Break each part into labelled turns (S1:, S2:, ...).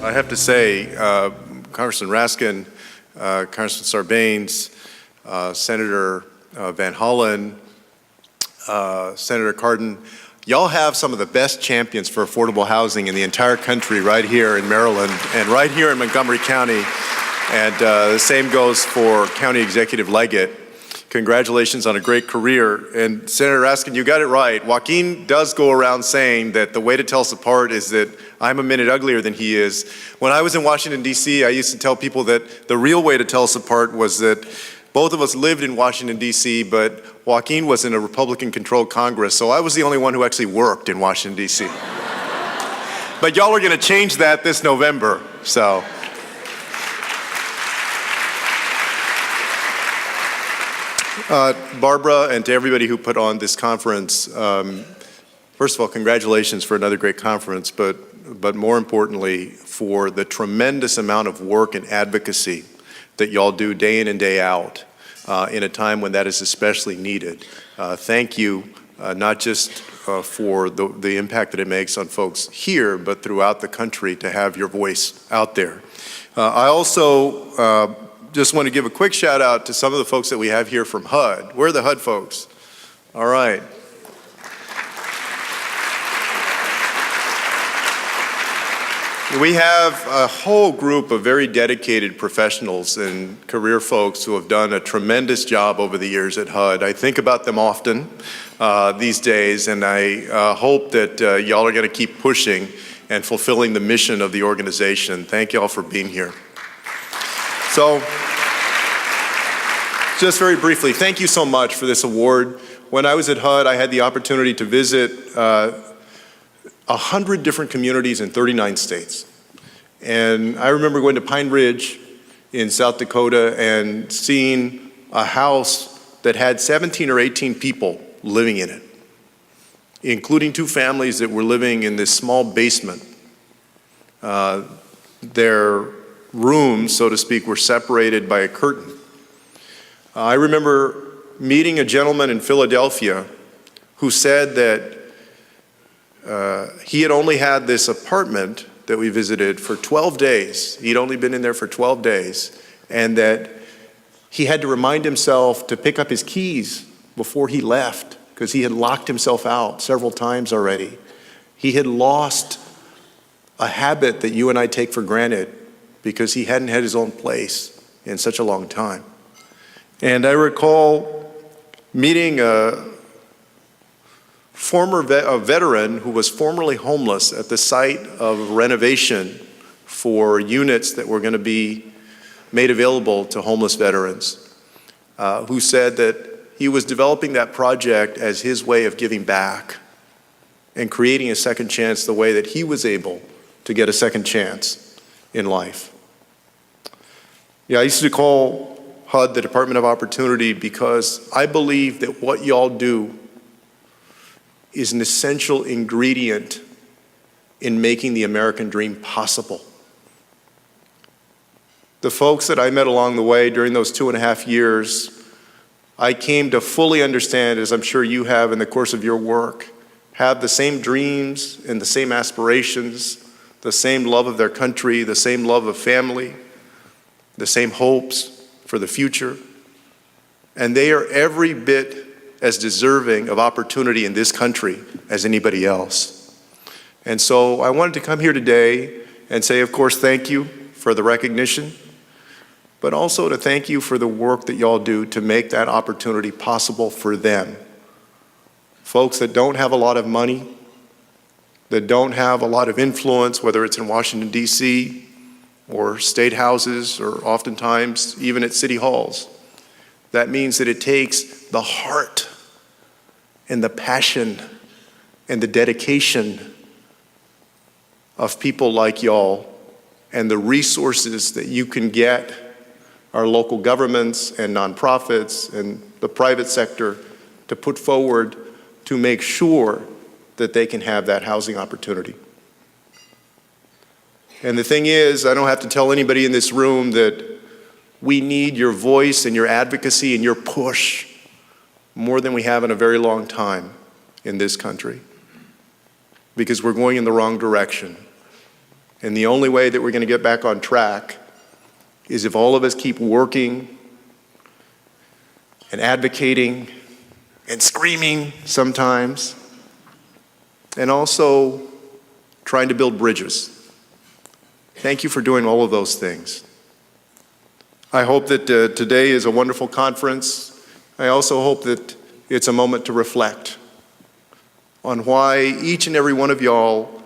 S1: I have to say, Congressman Raskin, Congressman Sarbanes, Senator Van Hollen, Senator Cardin, y'all have some of the best champions for affordable housing in the entire country right here in Maryland and right here in Montgomery County. And the same goes for County Executive Leggett. Congratulations on a great career. And Senator Raskin, you got it right. Joaquin does go around saying that the way to tell us apart is that I'm a minute uglier than he is. When I was in Washington, D.C., I used to tell people that the real way to tell us apart was that both of us lived in Washington, D.C., but Joaquin was in a Republican-controlled Congress, so I was the only one who actually worked in Washington, D.C. But y'all are going to change that this November, so. Barbara, and to everybody who put on this conference, first of all, congratulations for another great conference, but more importantly, for the tremendous amount of work and advocacy that y'all do day in and day out in a time when that is especially needed. Thank you, not just for the impact that it makes on folks here, but throughout the country to have your voice out there. I also just want to give a quick shout out to some of the folks that we have here from HUD. Where are the HUD folks? All right. We have a whole group of very dedicated professionals and career folks who have done a tremendous job over the years at HUD. I think about them often these days, and I hope that y'all are going to keep pushing and fulfilling the mission of the organization. Thank y'all for being here. So, just very briefly, thank you so much for this award. When I was at HUD, I had the opportunity to visit 100 different communities in 39 states. And I remember going to Pine Ridge in South Dakota and seeing a house that had 17 or 18 people living in it, including 2 families that were living in this small basement. Their rooms, so to speak, were separated by a curtain. I remember meeting a gentleman in Philadelphia who said that he had only had this apartment that we visited for 12 days. He'd only been in there for 12 days, and that he had to remind himself to pick up his keys before he left because he had locked himself out several times already. He had lost a habit that you and I take for granted because he hadn't had his own place in such a long time. And I recall meeting a veteran who was formerly homeless at the site of renovation for units that were going to be made available to homeless veterans, who said that he was developing that project as his way of giving back and creating a second chance the way that he was able to get a second chance in life. Yeah, I used to call HUD the Department of Opportunity because I believe that what y'all do is an essential ingredient in making the American dream possible. The folks that I met along the way during those 2.5 years, I came to fully understand, as I'm sure you have in the course of your work, have the same dreams and the same aspirations, the same love of their country, the same love of family, the same hopes for the future. And they are every bit as deserving of opportunity in this country as anybody else. And so I wanted to come here today and say, of course, thank you for the recognition, but also to thank you for the work that y'all do to make that opportunity possible for them. Folks that don't have a lot of money, that don't have a lot of influence, whether it's in Washington, D.C., or state houses, or oftentimes even at city halls. That means that it takes the heart and the passion and the dedication of people like y'all and the resources that you can get our local governments and nonprofits and the private sector to put forward to make sure that they can have that housing opportunity. And the thing is, I don't have to tell anybody in this room that we need your voice and your advocacy and your push more than we have in a very long time in this country, because we're going in the wrong direction. And the only way that we're going to get back on track is if all of us keep working and advocating and screaming sometimes, and also trying to build bridges. Thank you for doing all of those things. I hope that today is a wonderful conference. I also hope that it's a moment to reflect on why each and every one of y'all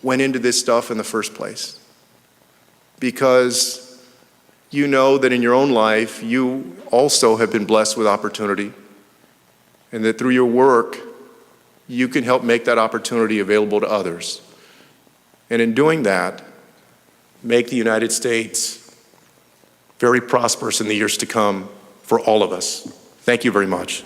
S1: went into this stuff in the first place. Because you know that in your own life, you also have been blessed with opportunity, and that through your work, you can help make that opportunity available to others. And in doing that, make the United States very prosperous in the years to come for all of us. Thank you very much.